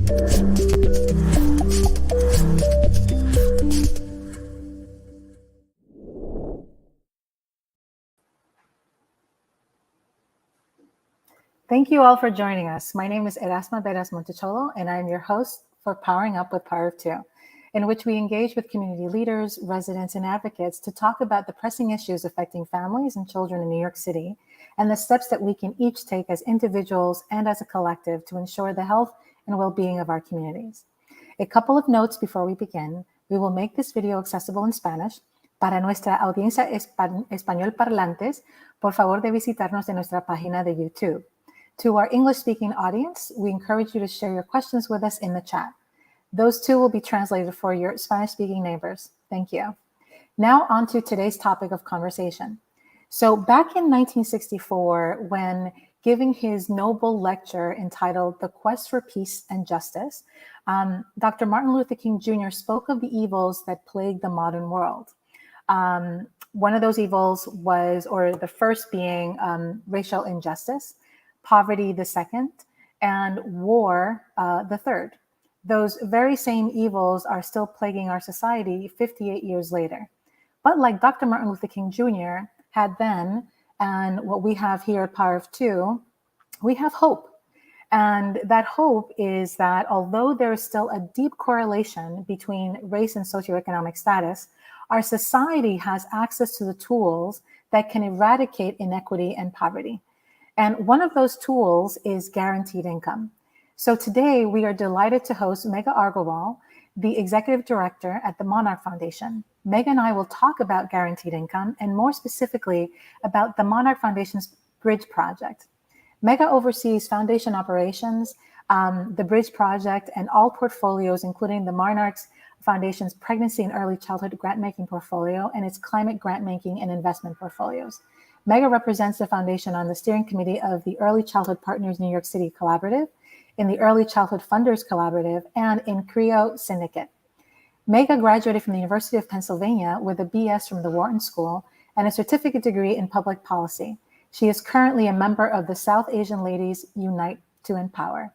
Thank you all for joining us. My name is Erasma Veras Montecholo, and I'm your host for Powering Up with Power of Two, in which we engage with community leaders, residents, and advocates to talk about the pressing issues affecting families and children in New York City, and the steps that we can each take as individuals and as a collective to ensure the health and well-being of our communities. A couple of notes before we begin. We will make this video accessible in Spanish. Para nuestra audiencia español parlantes, por favor de visitarnos en nuestra página de YouTube. To our English-speaking audience, we encourage you to share your questions with us in the chat. Those too will be translated for your Spanish-speaking neighbors. Thank you. Now on to today's topic of conversation. So back in 1964, when giving his Nobel lecture entitled The Quest for Peace and Justice, Dr. Martin Luther King Jr. spoke of the evils that plague the modern world. One of those evils was, or the first being, racial injustice, poverty the second, and war the third. Those very same evils are still plaguing our society 58 years later. But like Dr. Martin Luther King Jr. had then, and what we have here at Power of Two, we have hope. And that hope is that although there is still a deep correlation between race and socioeconomic status, our society has access to the tools that can eradicate inequity and poverty. And one of those tools is guaranteed income. So today we are delighted to host Megha Agarwal, the executive director at the Monarch Foundation. Megha and I will talk about guaranteed income and more specifically about the Monarch Foundation's Bridge Project. Megha oversees foundation operations, the Bridge Project, and all portfolios, including the Monarch Foundation's Pregnancy and Early Childhood Grant-Making Portfolio and its Climate Grant-Making and Investment Portfolios. Megha represents the foundation on the steering committee of the Early Childhood Partners New York City Collaborative, in the Early Childhood Funders Collaborative, and in CREO Syndicate. Megha graduated from the University of Pennsylvania with a BS from the Wharton School and a certificate degree in public policy. She is currently a member of the South Asian Ladies Unite to Empower.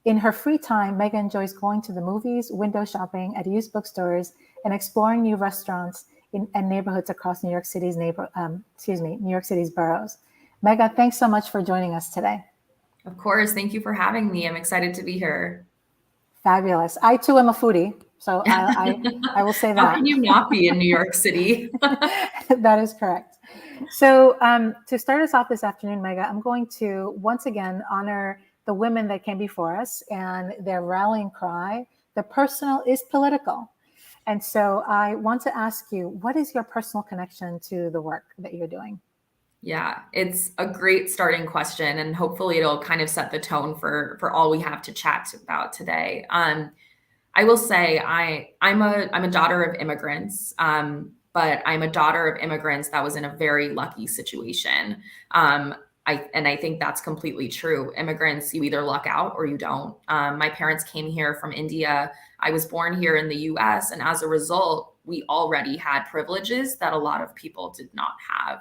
In her free time, Megha enjoys going to the movies, window shopping at used bookstores, and exploring new restaurants and neighborhoods across New York City's New York City's boroughs. Megha, thanks so much for joining us today. Of course, thank you for having me. I'm excited to be here. Fabulous. I too am a foodie, so I will say that. How can you not be in New York City? That is correct. So to start us off this afternoon, Megha, I'm going to once again honor the women that came before us and their rallying cry, the personal is political. And so I want to ask you, what is your personal connection to the work that you're doing? Yeah, it's a great starting question, and hopefully it'll kind of set the tone for all we have to chat about today. I will say I'm a daughter of immigrants, but I'm a daughter of immigrants that was in a very lucky situation. I think that's completely true. Immigrants, you either luck out or you don't. My parents came here from India. I was born here in the US, and as a result, we already had privileges that a lot of people did not have.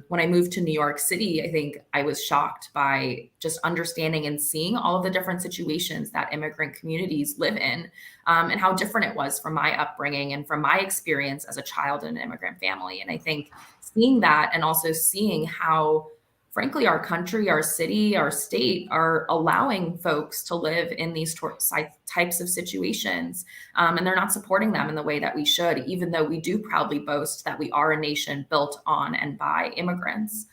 When I moved to New York City, I think I was shocked by just understanding and seeing all of the different situations that immigrant communities live in, and how different it was from my upbringing and from my experience as a child in an immigrant family. And I think seeing that, and also seeing how, frankly, our country, our city, our state are allowing folks to live in these types of situations, and they're not supporting them in the way that we should, even though we do proudly boast that we are a nation built on and by immigrants.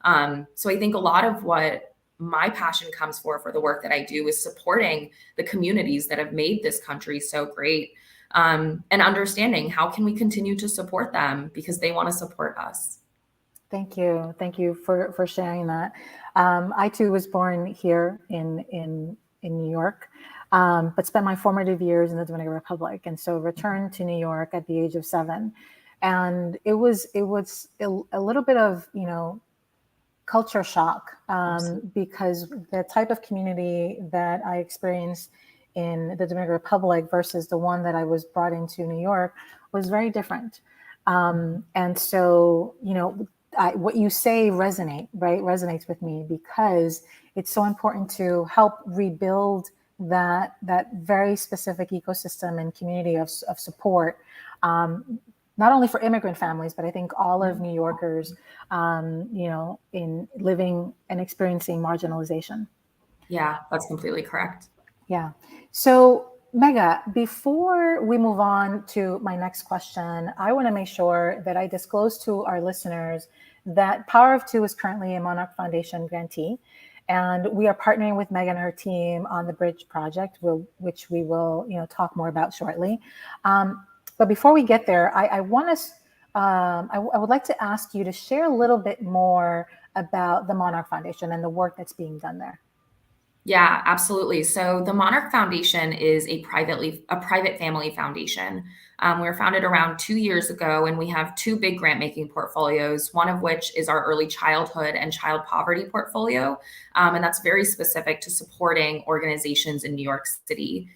So I think a lot of what my passion comes for the work that I do is supporting the communities that have made this country so great, and understanding how can we continue to support them because they want to support us. Thank you. Thank you for sharing that. I too was born here in New York, but spent my formative years in the Dominican Republic, and so returned to New York at the age of 7. And it was a little bit of, culture shock, because the type of community that I experienced in the Dominican Republic versus the one that I was brought into New York was very different. And so, what you say resonates with me, because it's so important to help rebuild that very specific ecosystem and community of support, not only for immigrant families, but I think all of New Yorkers, in living and experiencing marginalization. Yeah, that's completely correct. Yeah. So, Megha, before we move on to my next question, I want to make sure that I disclose to our listeners that Power of Two is currently a Monarch Foundation grantee. And we are partnering with Megha and her team on the Bridge project, which we will, talk more about shortly. But before we get there, I want to, I would like to ask you to share a little bit more about the Monarch Foundation and the work that's being done there. Yeah, absolutely. So the Monarch Foundation is a private family foundation. We were founded around 2 years ago, and we have two big grant making portfolios. One of which is our early childhood and child poverty portfolio, and that's very specific to supporting organizations in New York City.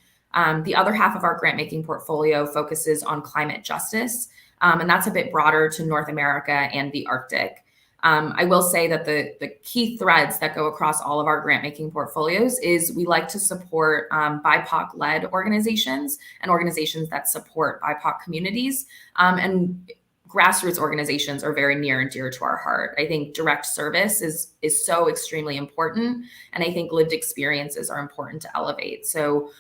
The other half of our grant making portfolio focuses on climate justice, and that's a bit broader to North America and the Arctic. I will say that the key threads that go across all of our grant making portfolios is we like to support BIPOC-led organizations and organizations that support BIPOC communities. And grassroots organizations are very near and dear to our heart. I think direct service is so extremely important, and I think lived experiences are important to elevate. So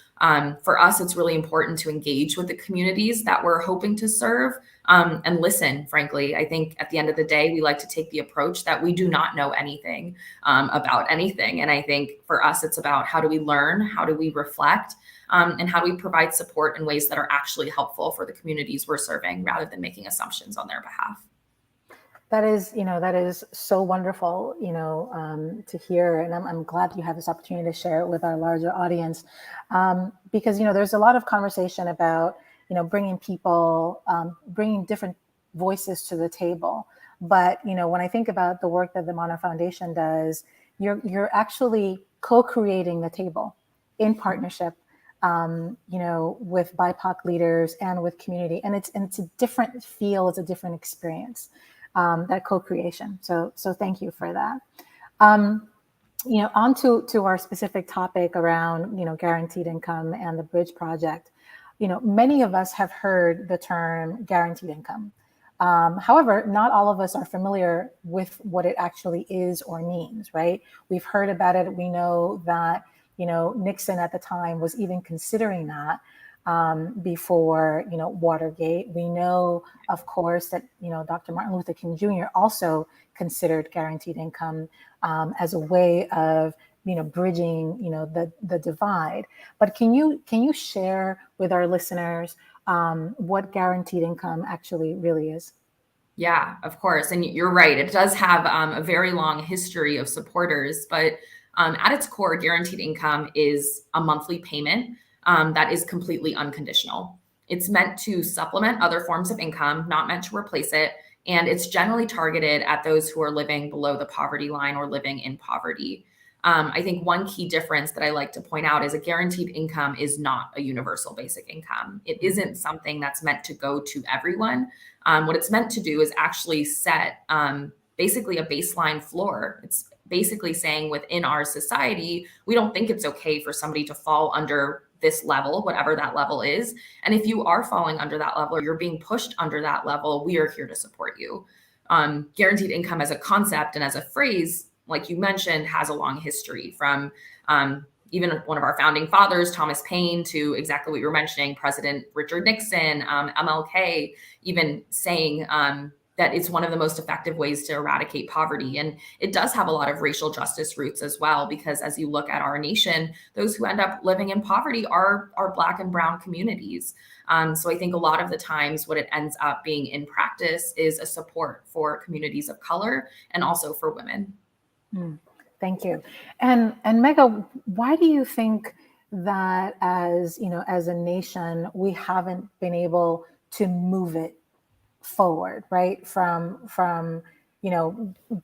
for us, it's really important to engage with the communities that we're hoping to serve, and listen, frankly. I think at the end of the day, we like to take the approach that we do not know anything about anything. And I think for us, it's about how do we learn, how do we reflect, and how do we provide support in ways that are actually helpful for the communities we're serving rather than making assumptions on their behalf. That is so wonderful, to hear. And I'm glad you have this opportunity to share it with our larger audience. Because, there's a lot of conversation about, bringing people, bringing different voices to the table. But, when I think about the work that the Monarch Foundation does, you're actually co-creating the table in partnership, with BIPOC leaders and with community. And it's a different feel, it's a different experience. That co-creation. So thank you for that. On to our specific topic around, guaranteed income and the Bridge project. Many of us have heard the term guaranteed income. However, not all of us are familiar with what it actually is or means, right? We've heard about it. We know that, Nixon at the time was even considering that. Before, Watergate. We know, of course, that, Dr. Martin Luther King Jr. also considered guaranteed income as a way of, bridging, the divide. But can you share with our listeners what guaranteed income actually really is? Yeah, of course. And you're right. It does have a very long history of supporters, but at its core, guaranteed income is a monthly payment that is completely unconditional. It's meant to supplement other forms of income, not meant to replace it. And it's generally targeted at those who are living below the poverty line or living in poverty. I think one key difference that I like to point out is a guaranteed income is not a universal basic income. It isn't something that's meant to go to everyone. What it's meant to do is actually set basically a baseline floor. It's basically saying within our society, we don't think it's okay for somebody to fall under this level, whatever that level is. And if you are falling under that level or you're being pushed under that level, we are here to support you. Guaranteed income as a concept and as a phrase, like you mentioned, has a long history from even one of our founding fathers, Thomas Paine, to exactly what you were mentioning, President Richard Nixon, MLK, even saying that it's one of the most effective ways to eradicate poverty. And it does have a lot of racial justice roots as well, because as you look at our nation, those who end up living in poverty are Black and Brown communities. So I think a lot of the times what it ends up being in practice is a support for communities of color and also for women. Thank you. And Megha, why do you think that as a nation, we haven't been able to move it forward, right? From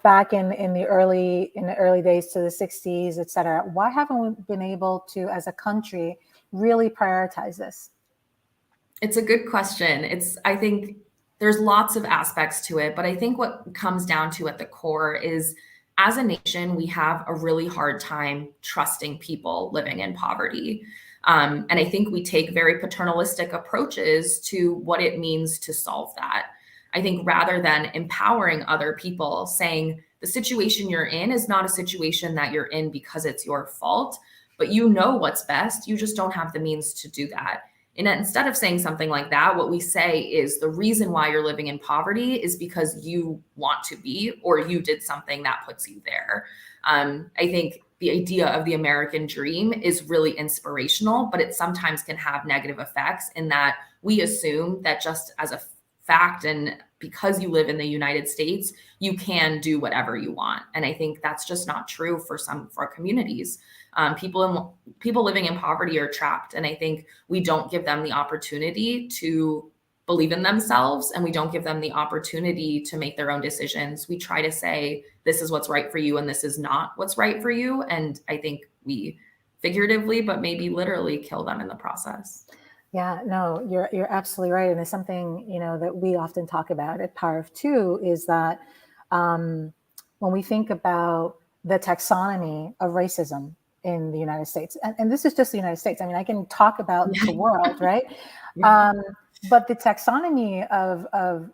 back in the early days to the 60s, et cetera. Why haven't we been able to, as a country, really prioritize this? It's a good question. I think there's lots of aspects to it, but I think what comes down to at the core is as a nation, we have a really hard time trusting people living in poverty. And I think we take very paternalistic approaches to what it means to solve that. I think rather than empowering other people, saying the situation you're in is not a situation that you're in because it's your fault, but you know what's best. You just don't have the means to do that. And instead of saying something like that, what we say is the reason why you're living in poverty is because you want to be, or you did something that puts you there. I think the idea of the American dream is really inspirational, but it sometimes can have negative effects in that we assume that just as a fact and because you live in the United States, you can do whatever you want. And I think that's just not true for our communities. People living in poverty are trapped, and I think we don't give them the opportunity to believe in themselves, and we don't give them the opportunity to make their own decisions. We try to say this is what's right for you and this is not what's right for you, and I think we figuratively but maybe literally kill them in the process. Yeah, no, you're absolutely right. And it's something, that we often talk about at Power of Two is that when we think about the taxonomy of racism in the United States, and this is just the United States. I mean, I can talk about the world, right? But the taxonomy of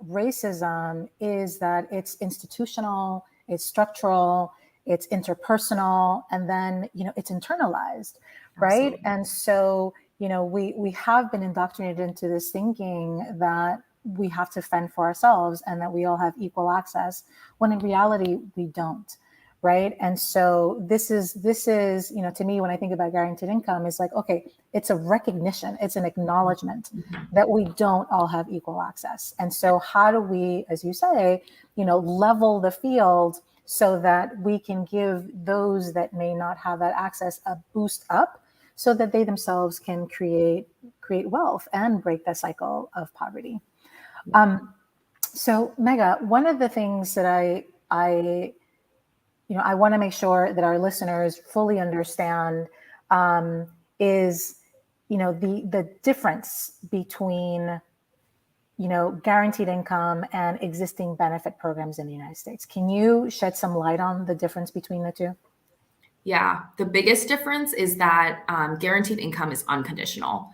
racism is that it's institutional, it's structural, it's interpersonal, and then, it's internalized, right? Absolutely. And so, we have been indoctrinated into this thinking that we have to fend for ourselves and that we all have equal access, when in reality we don't, right? And so this is to me, when I think about guaranteed income, is like, okay, it's a recognition, it's an acknowledgement that we don't all have equal access. And so how do we, as you say, level the field so that we can give those that may not have that access a boost up, so that they themselves can create wealth and break the cycle of poverty. So Megha, one of the things that I want to make sure that our listeners fully understand is, the difference between, guaranteed income and existing benefit programs in the United States. Can you shed some light on the difference between the two? Yeah, the biggest difference is that guaranteed income is unconditional.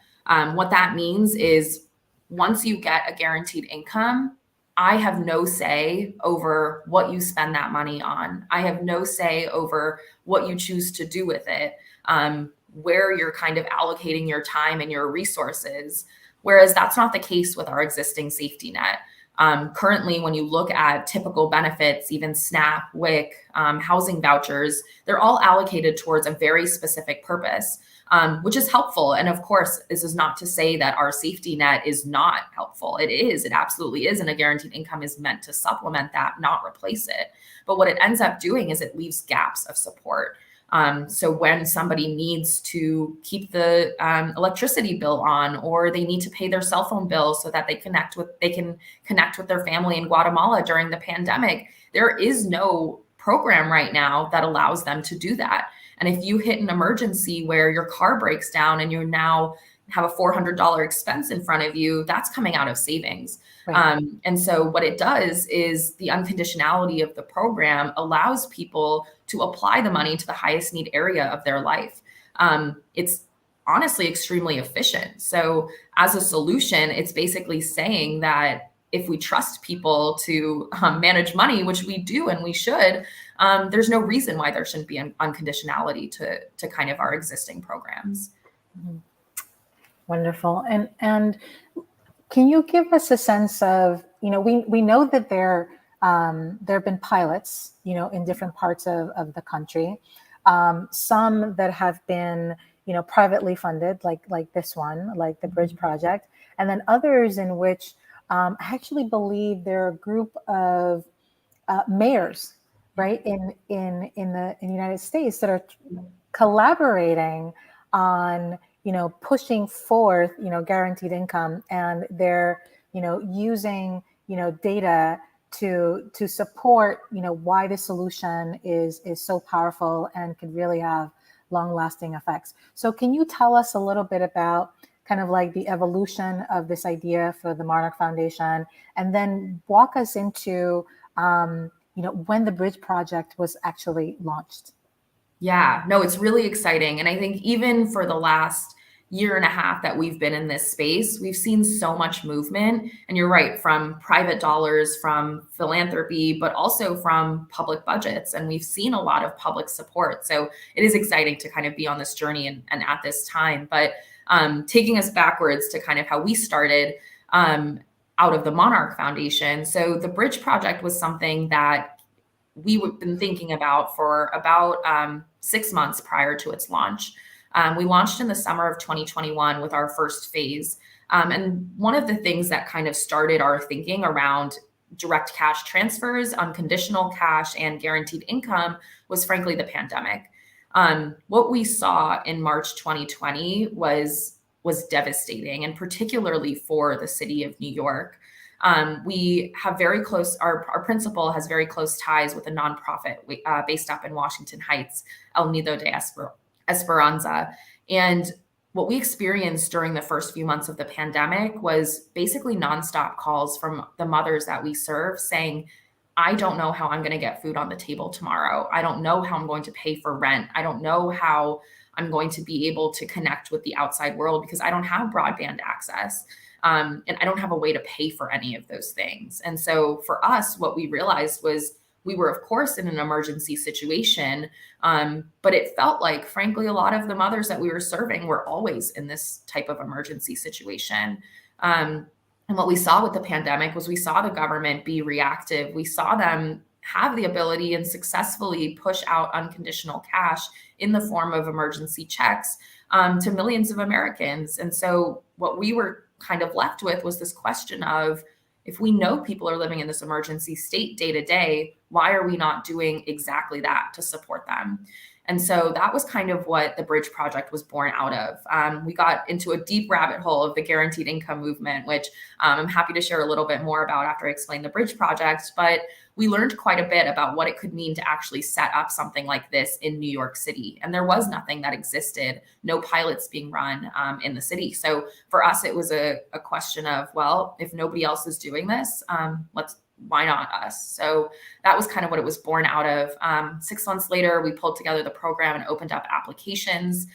What that means is once you get a guaranteed income, I have no say over what you spend that money on. I have no say over what you choose to do with it, where you're kind of allocating your time and your resources. Whereas that's not the case with our existing safety net. Currently, when you look at typical benefits, even SNAP, WIC, housing vouchers, they're all allocated towards a very specific purpose, which is helpful. And of course, this is not to say that our safety net is not helpful. It is, it absolutely is. And a guaranteed income is meant to supplement that, not replace it. But what it ends up doing is it leaves gaps of support. So when somebody needs to keep the electricity bill on, or they need to pay their cell phone bill so that they can connect with their family in Guatemala during the pandemic, there is no program right now that allows them to do that. And if you hit an emergency where your car breaks down and you now have a $400 expense in front of you, that's coming out of savings. Right. And so what it does is the unconditionality of the program allows people to apply the money to the highest need area of their life. It's honestly extremely efficient. So as a solution, it's basically saying that if we trust people to manage money, which we do and we should, there's no reason why there shouldn't be an unconditionality to kind of our existing programs. Mm-hmm. Wonderful. And can you give us a sense of, we know that there have been pilots, in different parts of the country, some that have been, privately funded, like this one, like the Bridge Project, and then others in which I actually believe there are a group of mayors, right, in the United States that are collaborating on, pushing forth, guaranteed income, and they're, using, data to support, why the solution is so powerful and could really have long-lasting effects. So can you tell us a little bit about kind of like the evolution of this idea for the Monarch Foundation, and then walk us into when the bridge project was actually launched? Yeah, no, it's really exciting. And I think even for the last year and a half that we've been in this space, we've seen so much movement. And you're right, from private dollars, from philanthropy, but also from public budgets. And we've seen a lot of public support. So it is exciting to kind of be on this journey and at this time. But taking us backwards to kind of how we started, out of the Monarch Foundation. So the Bridge Project was something that we've been thinking about for about 6 months prior to its launch. We launched in the summer of 2021 with our first phase. And one of the things that kind of started our thinking around direct cash transfers, unconditional cash, and guaranteed income was frankly the pandemic. What we saw in March 2020 was devastating, and particularly for the city of New York. We have very close, our principal has very close ties with a nonprofit based up in Washington Heights, El Nido de Esperanza. And what we experienced during the first few months of the pandemic was basically nonstop calls from the mothers that we serve saying, I don't know how I'm going to get food on the table tomorrow. I don't know how I'm going to pay for rent. I don't know how I'm going to be able to connect with the outside world because I don't have broadband access. And I don't have a way to pay for any of those things. And so for us, what we realized was we were, of course, in an emergency situation, but it felt like, frankly, a lot of the mothers that we were serving were always in this type of emergency situation. And what we saw with the pandemic was we saw the government be reactive. We saw them have the ability and successfully push out unconditional cash in the form of emergency checks to millions of Americans. And so what we were kind of left with was this question of, if we know people are living in this emergency state day to day, why are we not doing exactly that to support them? And so that was kind of what the Bridge Project was born out of. We got into a deep rabbit hole of the guaranteed income movement, which I'm happy to share a little bit more about after I explain the Bridge Project. But we learned quite a bit about what it could mean to actually set up something like this in New York City. And there was nothing that existed, no pilots being run in the city. So for us, it was a question of, well, if nobody else is doing this, why not us? So that was kind of what it was born out of. 6 months later, we pulled together the program and opened up applications.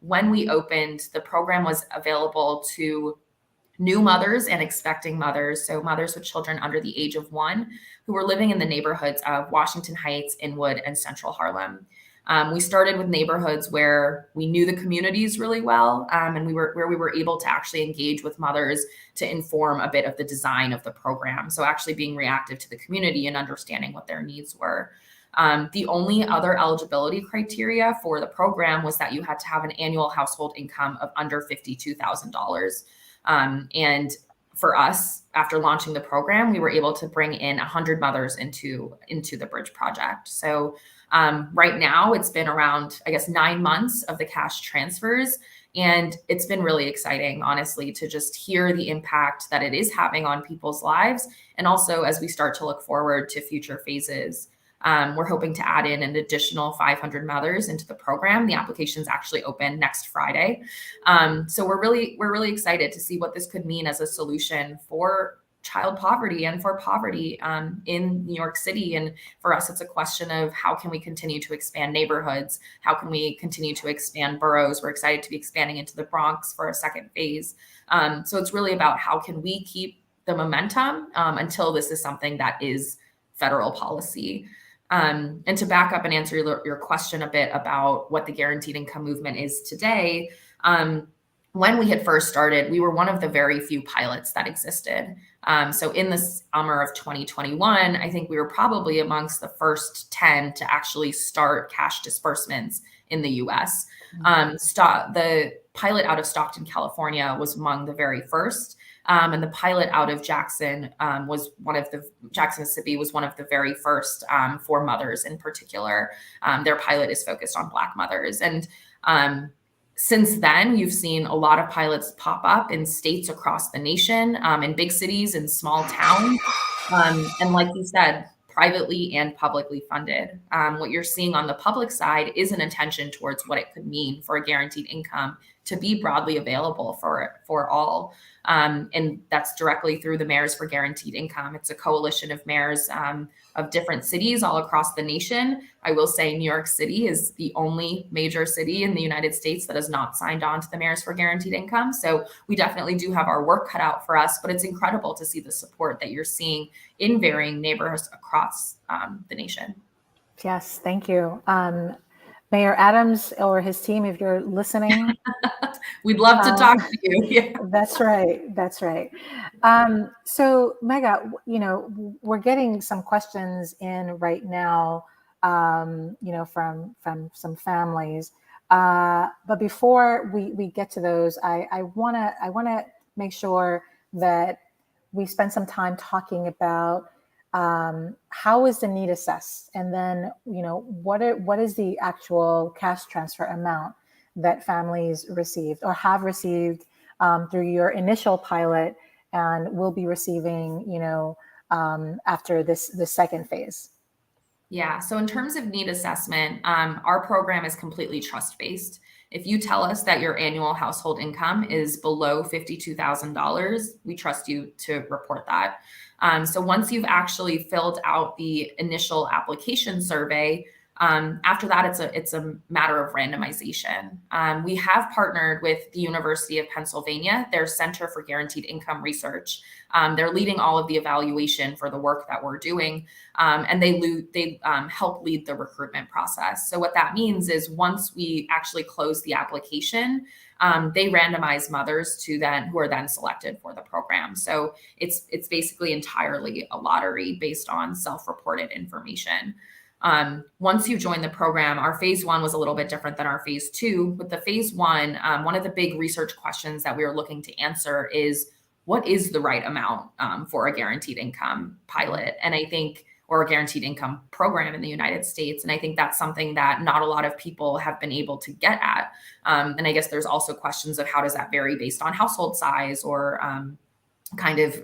When we opened, the program was available to new mothers and expecting mothers, so mothers with children under the age of 1 who were living in the neighborhoods of Washington Heights, Inwood, and Central Harlem. We started with neighborhoods where we knew the communities really well, and where we were able to actually engage with mothers to inform a bit of the design of the program. So actually being reactive to the community and understanding what their needs were. The only other eligibility criteria for the program was that you had to have an annual household income of under $52,000. And for us, after launching the program, we were able to bring in 100 mothers into the Bridge Project. So right now, it's been around, I guess, 9 months of the cash transfers. And it's been really exciting, honestly, to just hear the impact that it is having on people's lives. And also, as we start to look forward to future phases, we're hoping to add in an additional 500 mothers into the program. The application's actually open next Friday. So we're really excited to see what this could mean as a solution for child poverty and for poverty in New York City. And for us, it's a question of how can we continue to expand neighborhoods? How can we continue to expand boroughs? We're excited to be expanding into the Bronx for a second phase. So it's really about how can we keep the momentum until this is something that is federal policy. And to back up and answer your question a bit about what the guaranteed income movement is today, when we had first started, we were one of the very few pilots that existed. So in the summer of 2021, I think we were probably amongst the first 10 to actually start cash disbursements in the US. The pilot out of Stockton, California was among the very first. And the pilot out of Jackson, Mississippi was one of the very first for mothers in particular. Their pilot is focused on Black mothers. And since then, you've seen a lot of pilots pop up in states across the nation, in big cities and small towns. And like you said, privately and publicly funded. What you're seeing on the public side is an attention towards what it could mean for a guaranteed income to be broadly available for all. And that's directly through the Mayors for Guaranteed Income. It's a coalition of mayors of different cities all across the nation. I will say New York City is the only major city in the United States that has not signed on to the Mayors for Guaranteed Income. So we definitely do have our work cut out for us, but it's incredible to see the support that you're seeing in varying neighborhoods across the nation. Yes, thank you. Mayor Adams or his team, if you're listening. We'd love to talk to you. Yeah. That's right. That's right. So Megha, we're getting some questions in right now, from some families. But before we get to those, I wanna make sure that we spend some time talking about how is the need assessed, and then what is the actual cash transfer amount that families received or have received through your initial pilot and will be receiving after this second phase. Yeah. So in terms of need assessment, our program is completely trust-based. If you tell us that your annual household income is below $52,000, we trust you to report that. So once you've actually filled out the initial application survey, after that, it's a matter of randomization. We have partnered with the University of Pennsylvania, their Center for Guaranteed Income Research. They're leading all of the evaluation for the work that we're doing, and they help lead the recruitment process. So what that means is once we actually close the application, they randomize mothers who are then selected for the program. So it's basically entirely a lottery based on self-reported information. Once you join the program, our phase one was a little bit different than our phase two. With the phase one of the big research questions that we were looking to answer is, what is the right amount for a guaranteed income pilot? And I think, or a guaranteed income program in the United States. And I think that's something that not a lot of people have been able to get at. And I guess there's also questions of how does that vary based on household size or kind of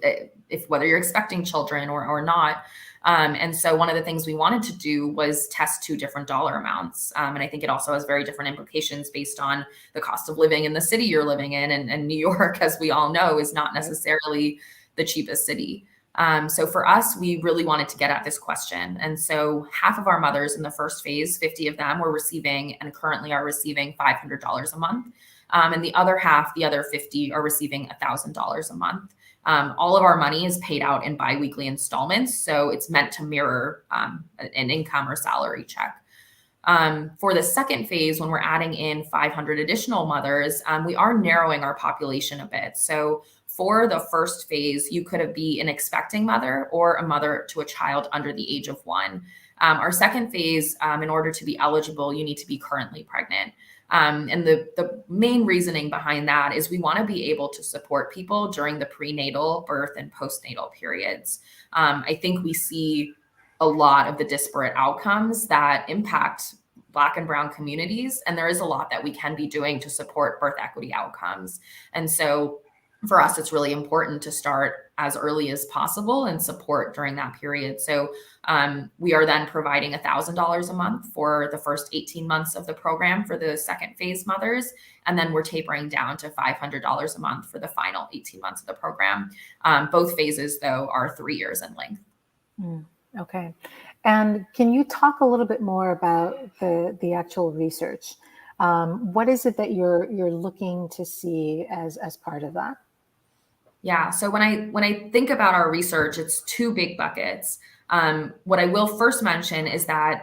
if whether you're expecting children or not. And so one of the things we wanted to do was test two different dollar amounts. And I think it also has very different implications based on the cost of living in the city you're living in. And New York, as we all know, is not necessarily the cheapest city. So for us, we really wanted to get at this question. And so half of our mothers in the first phase, 50 of them were receiving and currently are receiving $500 a month. And the other half, the other 50, are receiving $1,000 a month. All of our money is paid out in biweekly installments, so it's meant to mirror an income or salary check. For the second phase, when we're adding in 500 additional mothers, we are narrowing our population a bit. So for the first phase, you could be an expecting mother or a mother to a child under the age of 1. Our second phase, in order to be eligible, you need to be currently pregnant. And the main reasoning behind that is we want to be able to support people during the prenatal, birth, and postnatal periods. I think we see a lot of the disparate outcomes that impact Black and Brown communities, and there is a lot that we can be doing to support birth equity outcomes. And so for us, it's really important to start as early as possible and support during that period. So we are then providing $1,000 a month for the first 18 months of the program for the second phase mothers. And then we're tapering down to $500 a month for the final 18 months of the program. Both phases, though, are 3 years in length. Okay. And can you talk a little bit more about the actual research? What is it that you're looking to see as part of that? Yeah. So when I think about our research, it's two big buckets. What I will first mention is that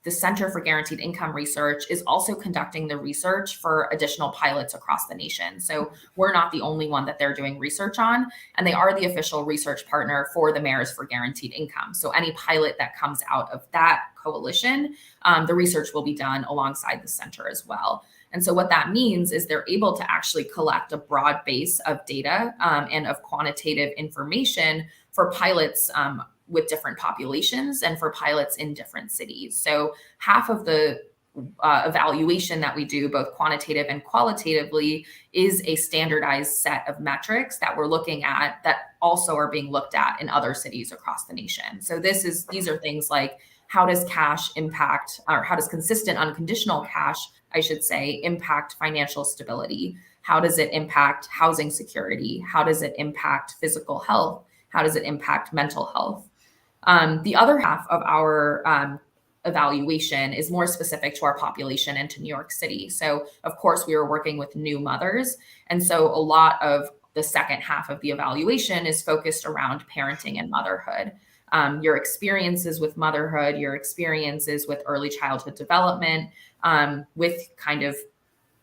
the Center for Guaranteed Income Research is also conducting the research for additional pilots across the nation. So we're not the only one that they're doing research on, and they are the official research partner for the Mayors for Guaranteed Income. So any pilot that comes out of that coalition, the research will be done alongside the center as well. And so what that means is they're able to actually collect a broad base of data and of quantitative information for pilots with different populations and for pilots in different cities. So half of the evaluation that we do, both quantitative and qualitatively, is a standardized set of metrics that we're looking at that also are being looked at in other cities across the nation. So these are things like how does cash impact, or how does consistent unconditional cash, I should say, impact financial stability? How does it impact housing security? How does it impact physical health? How does it impact mental health? The other half of our evaluation is more specific to our population and to New York City. So, of course, we were working with new mothers. And so a lot of the second half of the evaluation is focused around parenting and motherhood. Your experiences with motherhood, your experiences with early childhood development, with kind of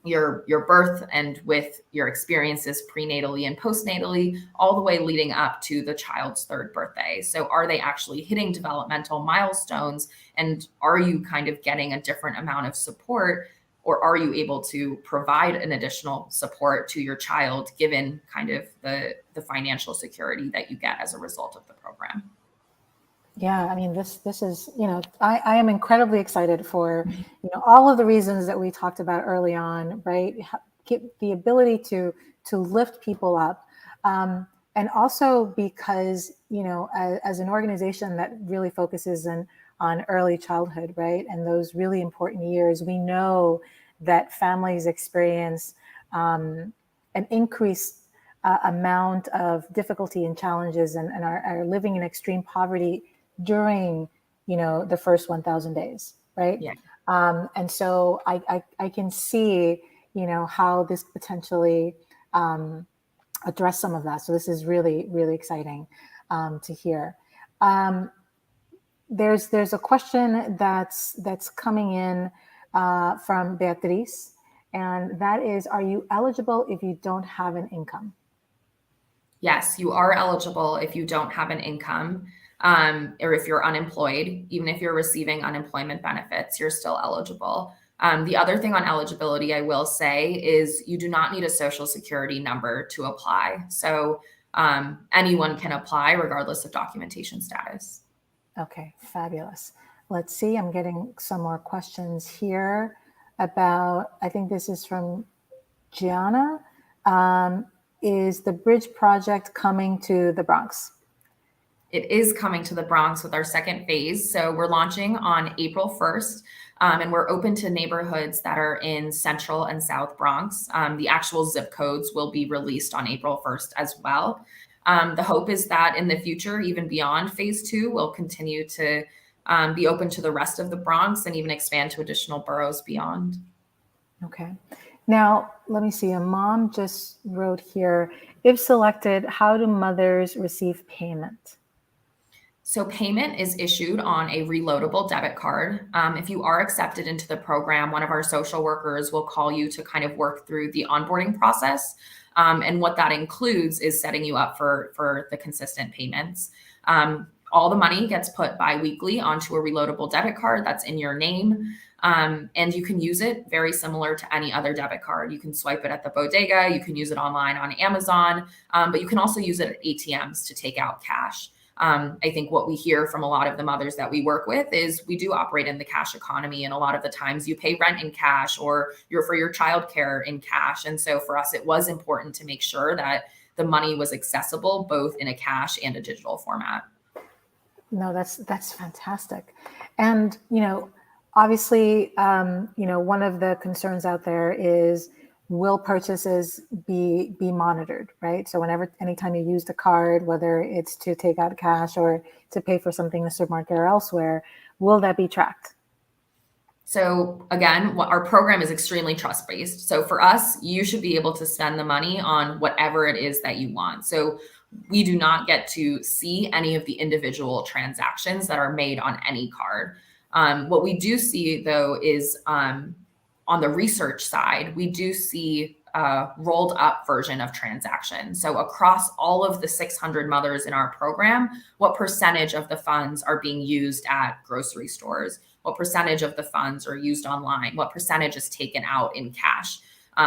your birth and with your experiences prenatally and postnatally, all the way leading up to the child's third birthday. So are they actually hitting developmental milestones? And are you kind of getting a different amount of support? Or are you able to provide an additional support to your child given kind of the financial security that you get as a result of the program? Yeah, I mean, this is, I am incredibly excited for, all of the reasons that we talked about early on, right? Get the ability to lift people up. And also because, as an organization that really focuses on early childhood, right? And those really important years, we know that families experience an increased amount of difficulty and challenges and are living in extreme poverty during, the first 1,000 days, right? Yeah. And so I can see, how this potentially address some of that. So this is really, really exciting to hear. There's a question that's coming in from Beatriz, and that is, are you eligible if you don't have an income? Yes, you are eligible if you don't have an income, or if you're unemployed. Even if you're receiving unemployment benefits, you're still eligible. The other thing on eligibility, I will say, is you do not need a social security number to apply. So anyone can apply regardless of documentation status. Okay, fabulous. Let's see, I'm getting some more questions here about, I think this is from Gianna. Is the bridge project coming to the Bronx? It is coming to the Bronx with our second phase. So we're launching on April 1st, and we're open to neighborhoods that are in Central and South Bronx. The actual zip codes will be released on April 1st as well. The hope is that in the future, even beyond phase 2, we'll continue to be open to the rest of the Bronx and even expand to additional boroughs beyond. Okay. Now, let me see. A mom just wrote here, if selected, how do mothers receive payment? So payment is issued on a reloadable debit card. If you are accepted into the program, one of our social workers will call you to kind of work through the onboarding process. And what that includes is setting you up for the consistent payments. All the money gets put biweekly onto a reloadable debit card that's in your name. And you can use it very similar to any other debit card. You can swipe it at the bodega, you can use it online on Amazon, but you can also use it at ATMs to take out cash. I think what we hear from a lot of the mothers that we work with is we do operate in the cash economy. And a lot of the times you pay rent in cash or you're for your childcare in cash. And so for us, it was important to make sure that the money was accessible both in a cash and a digital format. No, that's fantastic. And, obviously, one of the concerns out there is, will purchases be monitored, right? So anytime you use the card, whether it's to take out cash or to pay for something in the supermarket or elsewhere, will that be tracked? So again, our program is extremely trust-based. So for us, you should be able to spend the money on whatever it is that you want. So we do not get to see any of the individual transactions that are made on any card. What we do see, though, is on the research side, we do see a rolled up version of transactions. So across all of the 600 mothers in our program, what percentage of the funds are being used at grocery stores? What percentage of the funds are used online? What percentage is taken out in cash?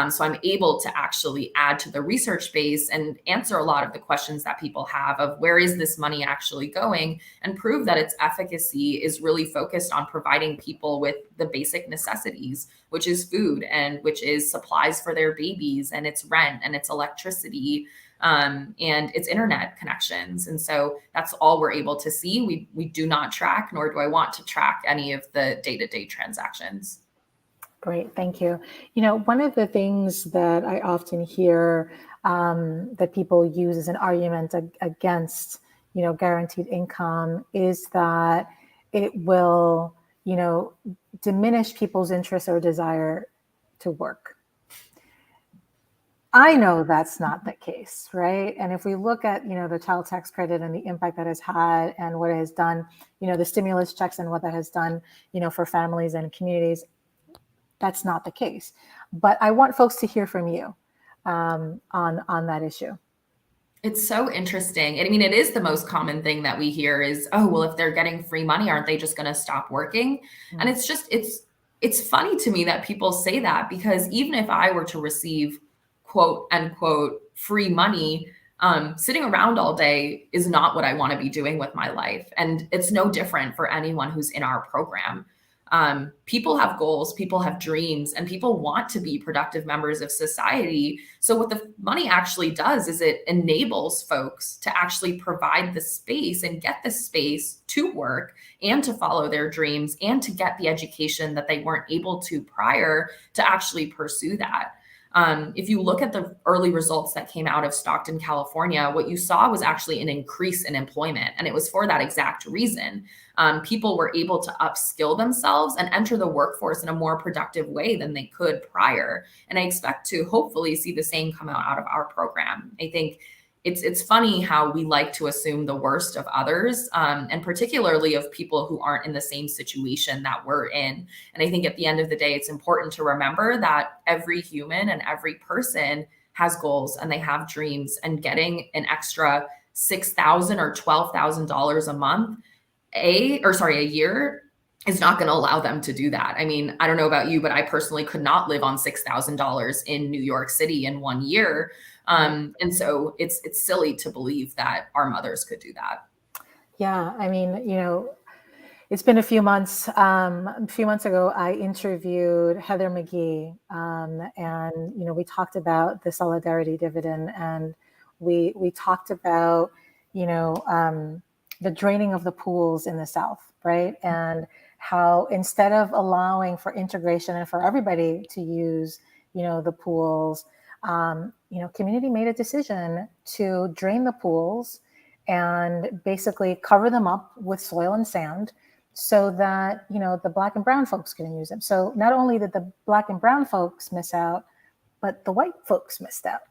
So I'm able to actually add to the research base and answer a lot of the questions that people have of where is this money actually going, and prove that its efficacy is really focused on providing people with the basic necessities, which is food and which is supplies for their babies, and it's rent and it's electricity. and it's internet connections. And so that's all we're able to see. We do not track, nor do I want to track any of the day-to-day transactions. Great, thank you. One of the things that I often hear that people use as an argument against, guaranteed income is that it will, diminish people's interest or desire to work. I know that's not the case, right? And if we look at, the child tax credit and the impact that has had and what it has done, the stimulus checks and what that has done, for families and communities, that's not the case. But I want folks to hear from you on that issue. It's so interesting. I mean, it is the most common thing that we hear is, oh, well, if they're getting free money, aren't they just going to stop working? Mm-hmm. And it's funny to me that people say that, because even if I were to receive quote unquote free money, sitting around all day is not what I want to be doing with my life. And it's no different for anyone who's in our program. People have goals, people have dreams, and people want to be productive members of society. So what the money actually does is it enables folks to actually provide the space and get the space to work and to follow their dreams and to get the education that they weren't able to prior to actually pursue that. If you look at the early results that came out of Stockton, California, what you saw was actually an increase in employment. And it was for that exact reason. People were able to upskill themselves and enter the workforce in a more productive way than they could prior. And I expect to hopefully see the same come out of our program. I think it's funny how we like to assume the worst of others, and particularly of people who aren't in the same situation that we're in. And I think at the end of the day, it's important to remember that every human and every person has goals and they have dreams, and getting an extra $6,000 or $12,000 a month, a year is not going to allow them to do that. I mean, I don't know about you, but I personally could not live on $6,000 in New York City in 1 year. And so it's silly to believe that our mothers could do that. Yeah. I mean, it's been a few months. A few months ago, I interviewed Heather McGee, and we talked about the solidarity dividend, and we talked about the draining of the pools in the South, right? And how instead of allowing for integration and for everybody to use the pools, community made a decision to drain the pools and basically cover them up with soil and sand, so that, the Black and brown folks can use them. So not only did the Black and brown folks miss out, but the white folks missed out,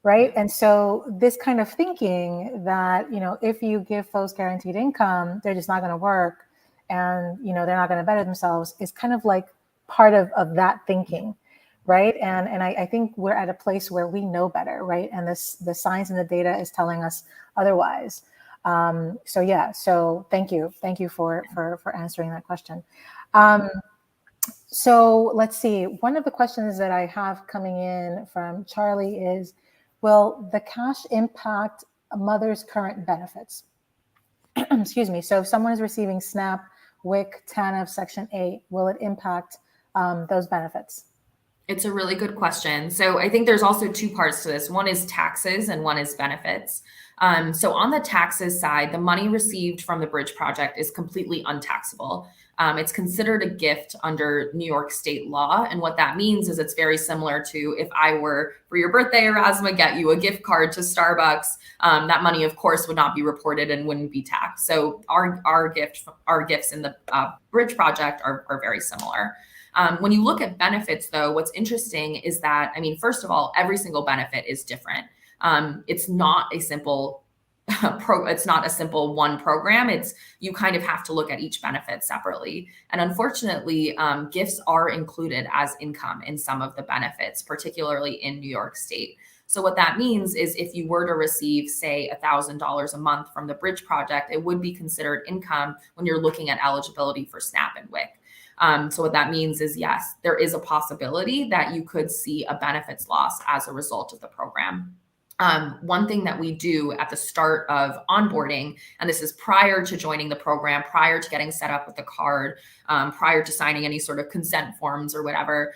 right? And so this kind of thinking that, if you give folks guaranteed income, they're just not going to work, and, they're not going to better themselves, is kind of like part of that thinking, right? And I think we're at a place where we know better, right? And the science and the data is telling us otherwise. So thank you for answering that question. So let's see. One of the questions that I have coming in from Charlie is, will the cash impact a mother's current benefits? Excuse me. So if someone is receiving SNAP, WIC, TANF, Section 8, will it impact those benefits? It's a really good question. So I think there's also two parts to this. One is taxes and one is benefits. So on the taxes side, the money received from the Bridge Project is completely untaxable. It's considered a gift under New York state law. And what that means is it's very similar to if I were, for your birthday, Erasma, get you a gift card to Starbucks. That money, of course, would not be reported and wouldn't be taxed. So our gifts in the Bridge Project are very similar. When you look at benefits, though, what's interesting is that, I mean, first of all, every single benefit is different. It's not a simple it's not a simple one program. You kind of have to look at each benefit separately. And unfortunately, gifts are included as income in some of the benefits, particularly in New York State. So what that means is if you were to receive, say, $1,000 a month from the Bridge Project, it would be considered income when you're looking at eligibility for SNAP and WIC. So what that means is, yes, there is a possibility that you could see a benefits loss as a result of the program. One thing that we do at the start of onboarding, and this is prior to joining the program, prior to getting set up with the card, prior to signing any sort of consent forms or whatever,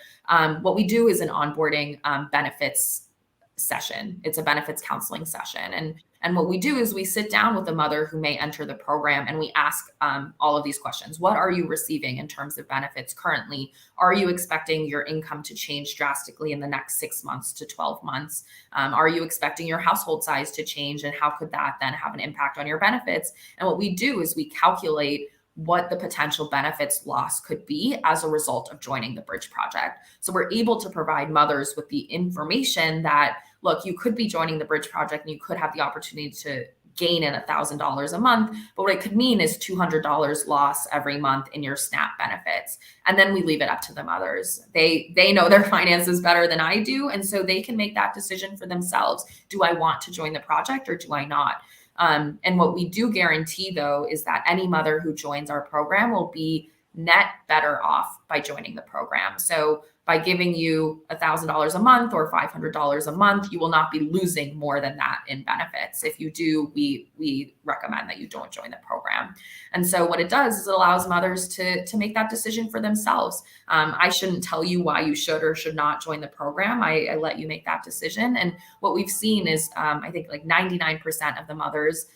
what we do is an onboarding benefits session. It's a benefits counseling session. And what we do is we sit down with a mother who may enter the program and we ask all of these questions. What are you receiving in terms of benefits currently? Are you expecting your income to change drastically in the next 6 months to 12 months? Are you expecting your household size to change? And how could that then have an impact on your benefits? And what we do is we calculate what the potential benefits loss could be as a result of joining the Bridge Project. So we're able to provide mothers with the information that, look, you could be joining the Bridge Project and you could have the opportunity to gain in $1,000 a month, but what it could mean is $200 loss every month in your SNAP benefits. And then we leave it up to the mothers. They know their finances better than I do, and so they can make that decision for themselves. Do I want to join the project or do I not? And what we do guarantee, though, is that any mother who joins our program will be net better off by joining the program. So by giving you $1,000 a month or $500 a month, you will not be losing more than that in benefits. If you do, we recommend that you don't join the program. And so what it does is it allows mothers to make that decision for themselves. I shouldn't tell you why you should or should not join the program. I let you make that decision. And what we've seen is, I think like 99% of the mothers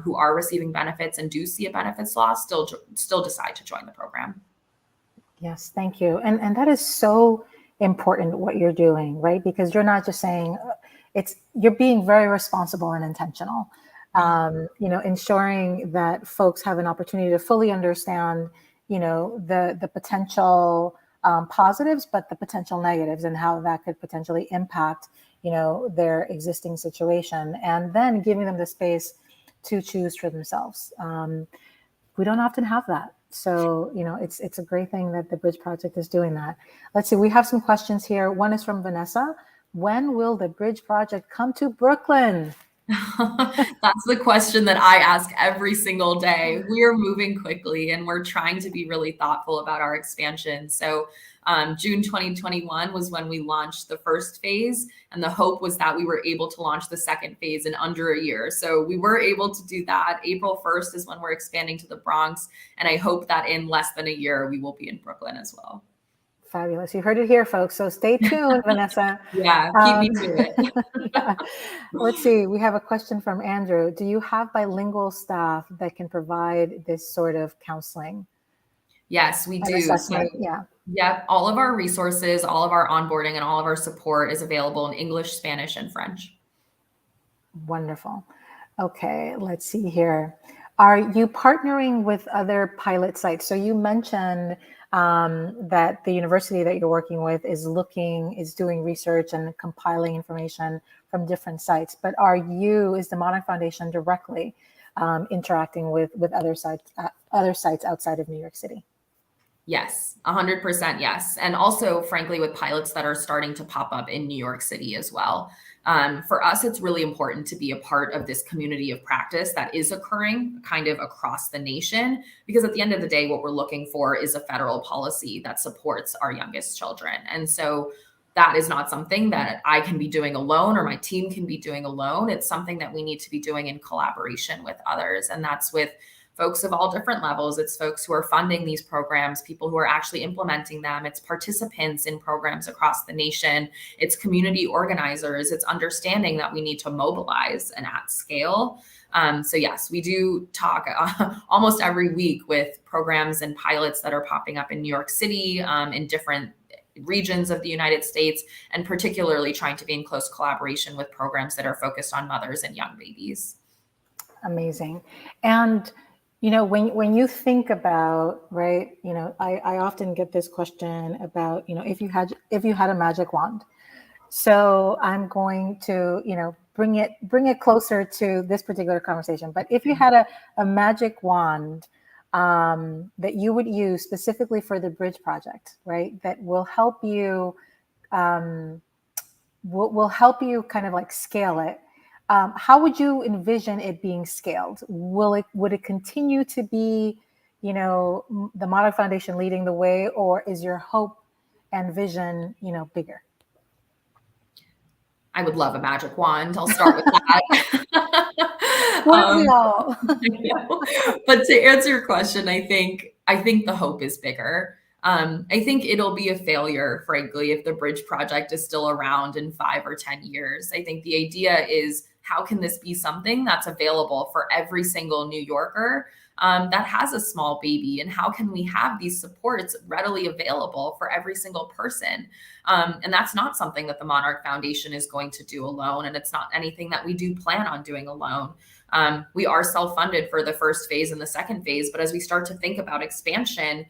who are receiving benefits and do see a benefits loss still decide to join the program. Yes, thank you. And that is so important what you're doing, right? Because you're not just saying you're being very responsible and intentional. Ensuring that folks have an opportunity to fully understand, the potential positives, but the potential negatives and how that could potentially impact, their existing situation, and then giving them the space to choose for themselves. We don't often have that. So, it's a great thing that the Bridge Project is doing that. Let's see, we have some questions here. One is from Vanessa. When will the Bridge Project come to Brooklyn? That's the question that I ask every single day. We are moving quickly and we're trying to be really thoughtful about our expansion. So June 2021 was when we launched the first phase, and the hope was that we were able to launch the second phase in under a year. So we were able to do that. April 1st is when we're expanding to the Bronx, and I hope that in less than a year, we will be in Brooklyn as well. Fabulous. You heard it here, folks. So stay tuned, Vanessa. Yeah, keep me to it. Yeah. Let's see. We have a question from Andrew. Do you have bilingual staff that can provide this sort of counseling? Yes, we do. Assessment, yeah. Yep. All of our resources, all of our onboarding, and all of our support is available in English, Spanish, and French. Wonderful. Okay, let's see here. Are you partnering with other pilot sites? So you mentioned that the university that you're working with is doing research and compiling information from different sites. But is the Monarch Foundation directly interacting with other sites outside of New York City? Yes, 100% yes. And also, frankly, with pilots that are starting to pop up in New York City as well. For us, it's really important to be a part of this community of practice that is occurring kind of across the nation, because at the end of the day, what we're looking for is a federal policy that supports our youngest children. And so that is not something that I can be doing alone or my team can be doing alone. It's something that we need to be doing in collaboration with others. And that's with folks of all different levels. It's folks who are funding these programs, people who are actually implementing them. It's participants in programs across the nation. It's community organizers. It's understanding that we need to mobilize and at scale. So yes, we do talk almost every week with programs and pilots that are popping up in New York City, in different regions of the United States, and particularly trying to be in close collaboration with programs that are focused on mothers and young babies. Amazing. And when you think about, right, I often get this question about, if you had a magic wand. So I'm going to, bring it closer to this particular conversation. But if you had a magic wand that you would use specifically for the Bridge Project, right, that will help you, will help you kind of like scale it. How would you envision it being scaled? Would it continue to be, the Monarch Foundation leading the way, or is your hope and vision, bigger? I would love a magic wand. I'll start with that. Wouldn't we all? But to answer your question, I think the hope is bigger. I think it'll be a failure, frankly, if the bridge project is still around in 5 or 10 years. I think the idea is, how can this be something that's available for every single New Yorker that has a small baby? And how can we have these supports readily available for every single person? And that's not something that the Monarch Foundation is going to do alone. And it's not anything that we do plan on doing alone. We are self-funded for the first phase and the second phase. But as we start to think about expansion,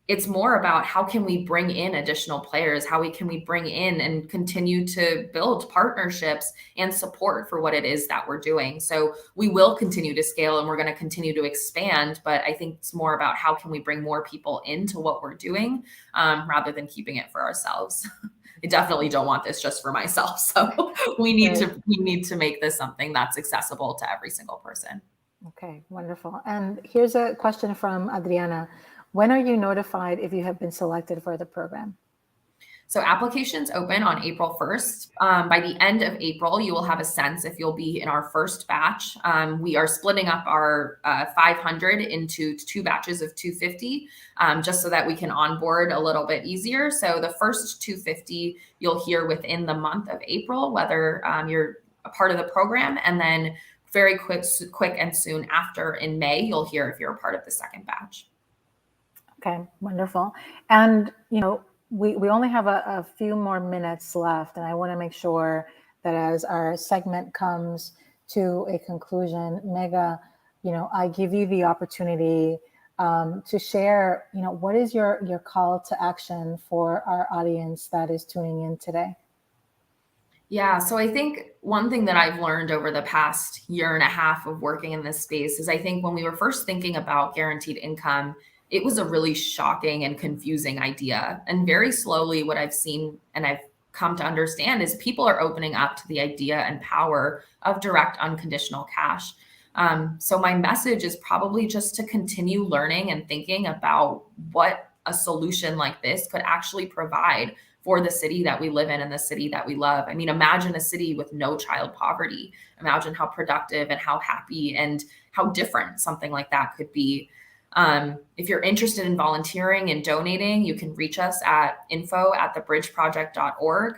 it's more about how can we bring in additional players, can we bring in and continue to build partnerships and support for what it is that we're doing. So we will continue to scale and we're going to continue to expand, but I think it's more about how can we bring more people into what we're doing rather than keeping it for ourselves. I definitely don't want this just for myself. So we need to make this something that's accessible to every single person. Okay, wonderful. And here's a question from Adriana. When are you notified if you have been selected for the program? So applications open on April 1st. By the end of April, you will have a sense if you'll be in our first batch. We are splitting up our 500 into 2 batches of 250, just so that we can onboard a little bit easier. So the first 250, you'll hear within the month of April, whether you're a part of the program, and then very quick and soon after in May, you'll hear if you're a part of the second batch. Okay, wonderful. And, we only have a few more minutes left, and I want to make sure that as our segment comes to a conclusion, Megha, I give you the opportunity to share, what is your call to action for our audience that is tuning in today? Yeah, so I think one thing that I've learned over the past year and a half of working in this space is I think when we were first thinking about guaranteed income, it was a really shocking and confusing idea. And very slowly, what I've seen and I've come to understand is people are opening up to the idea and power of direct unconditional cash. So my message is probably just to continue learning and thinking about what a solution like this could actually provide for the city that we live in and the city that we love. I mean, imagine a city with no child poverty. Imagine how productive and how happy and how different something like that could be. If you're interested in volunteering and donating, you can reach us at info@thebridgeproject.org.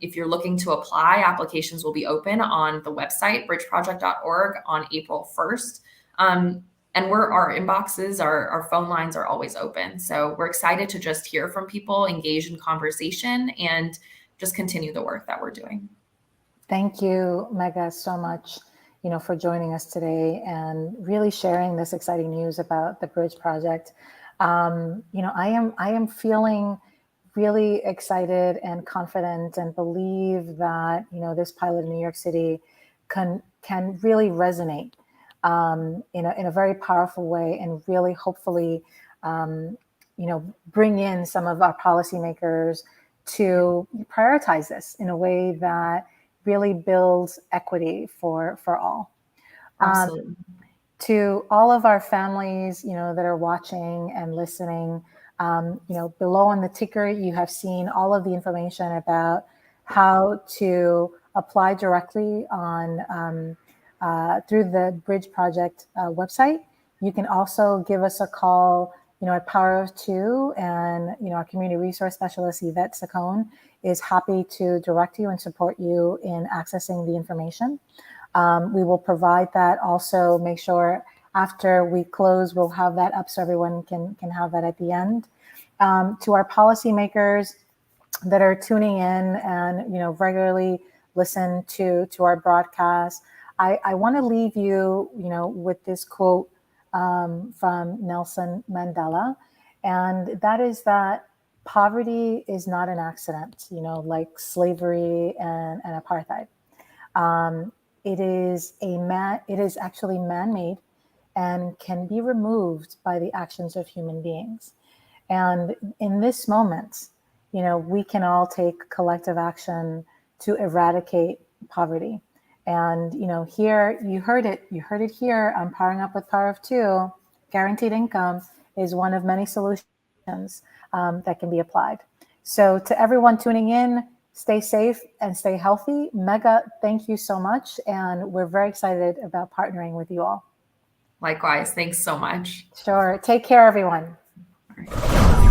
If you're looking to apply, applications will be open on the website, bridgeproject.org, on April 1st. And our inboxes, our phone lines are always open. So we're excited to just hear from people, engage in conversation, and just continue the work that we're doing. Thank you, Megha, so much, for joining us today and really sharing this exciting news about the Bridge Project. I am feeling really excited and confident and believe that, this pilot in New York City can really resonate in a very powerful way and really hopefully, bring in some of our policymakers to prioritize this in a way that really builds equity for all. Absolutely. To all of our families, that are watching and listening, below on the ticker, you have seen all of the information about how to apply directly on through the Bridge Project website. You can also give us a call, at Power of Two, and our community resource specialist Yvette Saccone is happy to direct you and support you in accessing the information. We will provide that. Also, make sure after we close, we'll have that up so everyone can have that at the end. To our policymakers that are tuning in and regularly listen to our broadcast, I want to leave you with this quote from Nelson Mandela, and that is that poverty is not an accident, like slavery and apartheid. It is actually man-made and can be removed by the actions of human beings. And in this moment, we can all take collective action to eradicate poverty. And, here you heard it here on Powering Up with Power of Two. Guaranteed income is one of many solutions that can be applied. So to everyone tuning in, stay safe and stay healthy. Megha, thank you so much. And we're very excited about partnering with you all. Likewise. Thanks so much. Sure. Take care, everyone. All right.